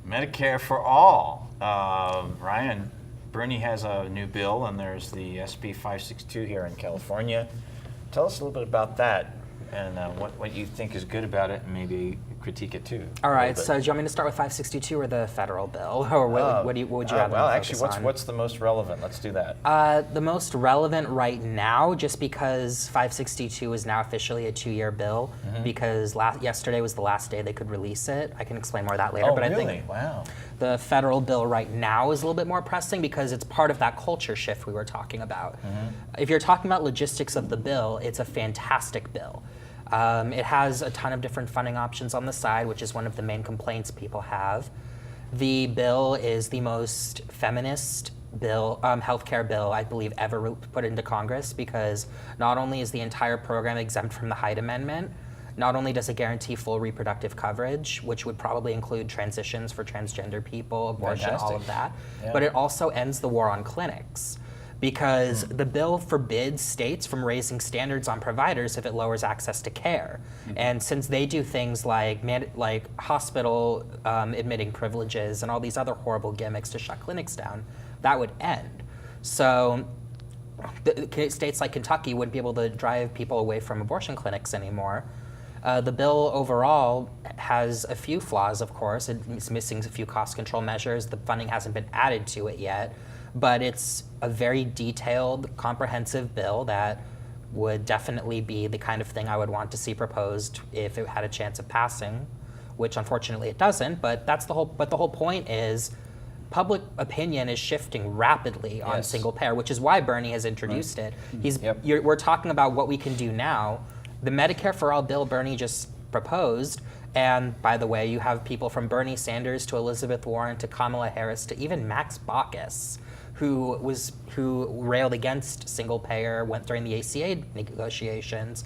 Medicare for All. Ryan, Bernie has a new bill, and there's the SB 562 here in California. Tell us a little bit about that and what you think is good about it, and maybe critique it too. All right, so do you want me to start with 562 or the federal bill? Or what would you rather well, focus actually, on? what's the most relevant? Let's do that. The most relevant right now, just because 562 is now officially a 2-year bill, because yesterday was the last day they could release it. I can explain more of that later. Oh, but really? I think Wow. the federal bill right now is a little bit more pressing because it's part of that culture shift we were talking about. If you're talking about logistics of the bill, it's a fantastic bill. It has a ton of different funding options on the side, which is one of the main complaints people have. The bill is the most feminist bill, healthcare bill, I believe, ever put into Congress, because not only is the entire program exempt from the Hyde Amendment, not only does it guarantee full reproductive coverage, which would probably include transitions for transgender people, abortion, all of that, but it also ends the war on clinics. Because the bill forbids states from raising standards on providers if it lowers access to care. And since they do things like hospital admitting privileges and all these other horrible gimmicks to shut clinics down, that would end. So states like Kentucky wouldn't be able to drive people away from abortion clinics anymore. The bill overall has a few flaws, of course. It's missing a few cost control measures. The funding hasn't been added to it yet. But it's a very detailed, comprehensive bill that would definitely be the kind of thing I would want to see proposed if it had a chance of passing, which unfortunately it doesn't. But that's the whole. But the whole point is, public opinion is shifting rapidly on single payer, which is why Bernie has introduced it. We're talking about what we can do now. The Medicare for All bill Bernie just proposed. And by the way, you have people from Bernie Sanders to Elizabeth Warren to Kamala Harris to even Max Baucus, who railed against single payer, went during the ACA negotiations.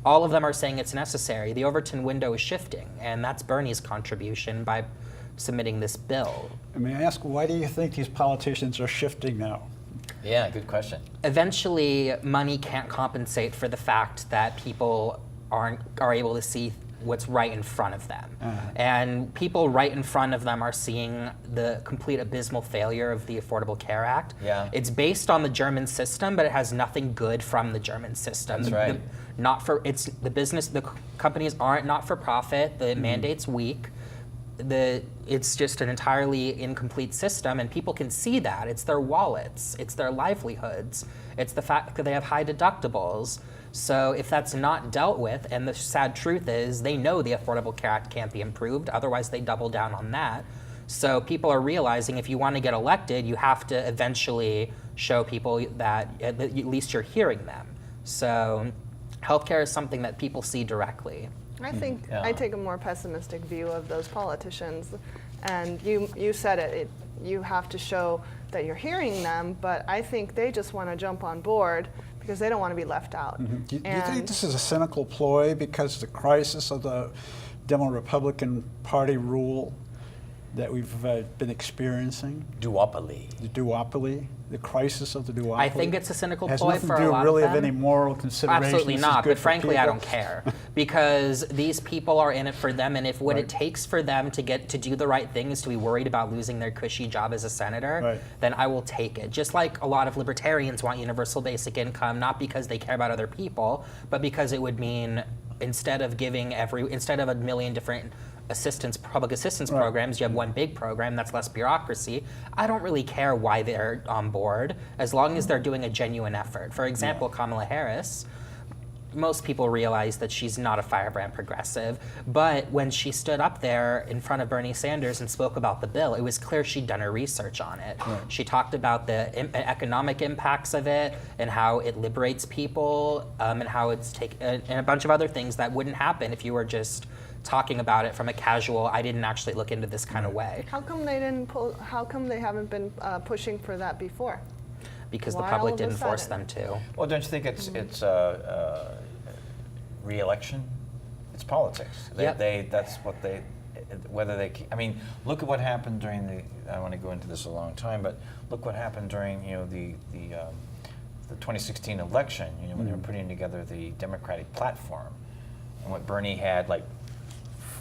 All of them are saying it's necessary. The Overton window is shifting, and that's Bernie's contribution by submitting this bill. May I ask, why do you think these politicians are shifting now? Yeah, good question. Eventually, money can't compensate for the fact that people are able to see what's right in front of them. And people right in front of them are seeing the complete abysmal failure of the Affordable Care Act. It's based on the German system, but it has nothing good from the German system. That's right. The companies aren't not for profit, the mandate's weak. It's just an entirely incomplete system, and people can see that. It's their wallets, it's their livelihoods, it's the fact that they have high deductibles. So if that's not dealt with, and the sad truth is they know the Affordable Care Act can't be improved, otherwise they double down on that. So people are realizing if you want to get elected, you have to eventually show people that at least you're hearing them. So healthcare is something that people see directly. I think I take a more pessimistic view of those politicians. And you said it, you have to show that you're hearing them, but I think they just want to jump on board because they don't want to be left out. Do you think this is a cynical ploy because of the crisis of the Demo-Republican Party rule that we've been experiencing? Duopoly. The duopoly, the crisis of the duopoly. I think it's a cynical has ploy nothing for to a do lot really of them. of any moral consideration. Absolutely This is not, good but for frankly I people. don't care. Because these people are in it for them, and if what it takes for them to do the right thing is to be worried about losing their cushy job as a senator, then I will take it. Just like a lot of libertarians want universal basic income, not because they care about other people, but because it would mean instead of a million different public assistance programs, you have one big program that's less bureaucracy. I don't really care why they're on board, as long as they're doing a genuine effort. For example, Kamala Harris, most people realize that she's not a firebrand progressive, but when she stood up there in front of Bernie Sanders and spoke about the bill, it was clear she'd done her research on it. She talked about the economic impacts of it and how it liberates people, and how and a bunch of other things that wouldn't happen if you were just talking about it from a casual, I didn't actually look into this kind of way. How come they didn't how come they haven't been pushing for that before? Because Why the public all of a didn't force sudden? them to. Well, don't you think it's re-election? It's politics. That's what they. Whether they, I mean, look at what happened during the. I don't want to go into this a long time, but look what happened during the 2016 election. When they were putting together the Democratic platform, and what Bernie had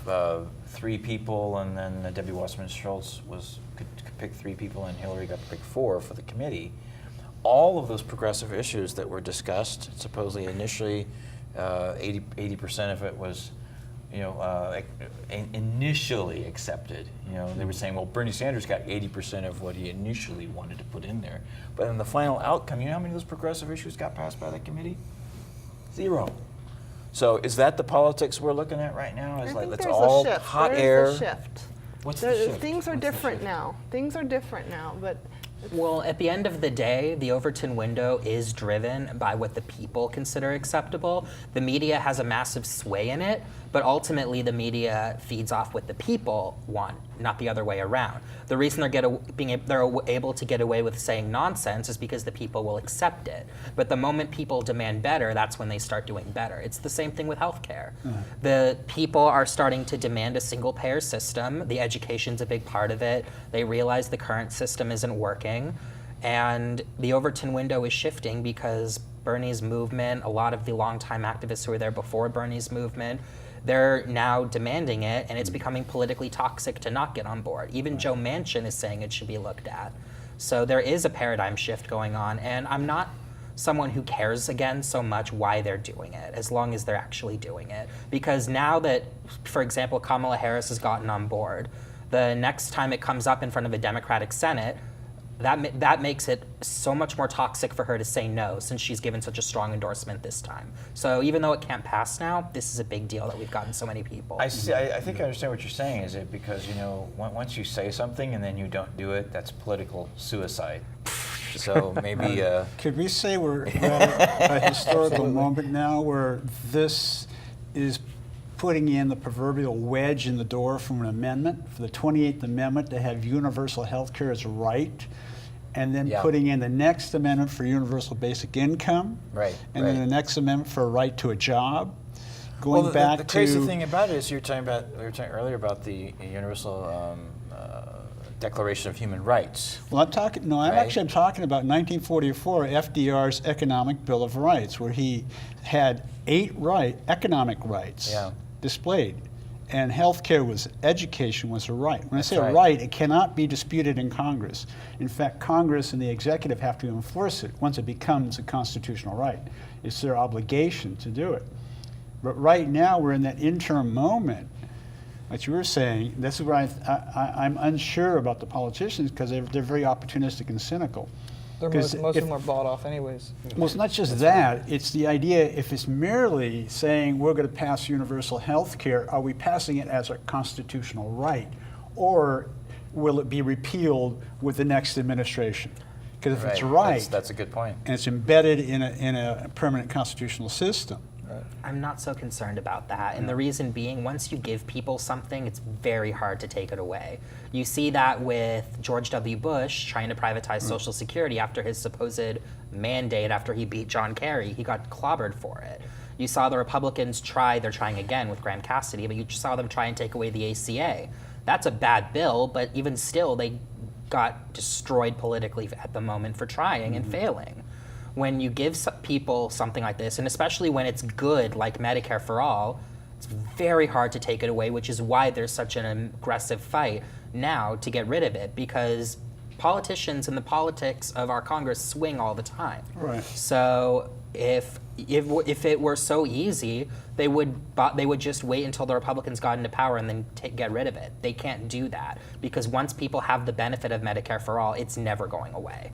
3 people, and then Debbie Wasserman Schultz could pick 3 people, and Hillary got to pick 4 for the committee. All of those progressive issues that were discussed, supposedly initially 80% of it was, initially accepted. They were saying, well, Bernie Sanders got 80% of what he initially wanted to put in there. But in the final outcome, you know how many of those progressive issues got passed by the committee? 0. So is that the politics we're looking at right now? I Is think it's there's all a shift. hot There air? is a shift. What's the shift? Things are What's the different shift? now. Things are different now, but Well, at the end of the day, the Overton window is driven by what the people consider acceptable. The media has a massive sway in it, but ultimately the media feeds off what the people want, not the other way around. The reason they're able to get away with saying nonsense is because the people will accept it. But the moment people demand better, that's when they start doing better. It's the same thing with healthcare. The people are starting to demand a single-payer system. The education's a big part of it. They realize the current system isn't working. And the Overton window is shifting because Bernie's movement, a lot of the longtime activists who were there before Bernie's movement, they're now demanding it, and it's becoming politically toxic to not get on board. Even Joe Manchin is saying it should be looked at. So there is a paradigm shift going on, and I'm not someone who cares, again, so much why they're doing it, as long as they're actually doing it. Because now that, for example, Kamala Harris has gotten on board, the next time it comes up in front of a Democratic Senate, that makes it so much more toxic for her to say no, since she's given such a strong endorsement this time. So even though it can't pass now, this is a big deal that we've gotten so many people. I see. I think I understand what you're saying. Is it because once you say something and then you don't do it, that's political suicide. So maybe. Could we say we're at a historical moment now where this is putting in the proverbial wedge in the door from an amendment, for the 28th Amendment to have universal health care as a right, and then putting in the next amendment for universal basic income, and then the next amendment for a right to a job, going back the crazy thing about it is we were talking earlier about the Universal Declaration of Human Rights. Well, I'm talking about 1944, FDR's Economic Bill of Rights, where he had 8 economic rights displayed. And education was a right. When I say a right, it cannot be disputed in Congress. In fact, Congress and the executive have to enforce it once it becomes a constitutional right. It's their obligation to do it. But right now, we're in that interim moment. What you were saying, this is where I'm unsure about the politicians, because they're very opportunistic and cynical. Most of them are bought off anyways. Well, it's not just that. It's the idea, if it's merely saying we're going to pass universal health care, are we passing it as a constitutional right? Or will it be repealed with the next administration? Because if it's right, that's a good point. And it's embedded in a permanent constitutional system. I'm not so concerned about that. And the reason being, once you give people something, it's very hard to take it away. You see that with George W. Bush trying to privatize Social Security after his supposed mandate after he beat John Kerry. He got clobbered for it. You saw the Republicans they're trying again with Graham Cassidy, but you saw them try and take away the ACA. That's a bad bill, but even still, they got destroyed politically at the moment for trying and failing. When you give people something like this, and especially when it's good, like Medicare For All, it's very hard to take it away, which is why there's such an aggressive fight now to get rid of it, because politicians and the politics of our Congress swing all the time. Right. So if it were so easy, they would just wait until the Republicans got into power and then get rid of it. They can't do that, because once people have the benefit of Medicare For All, it's never going away.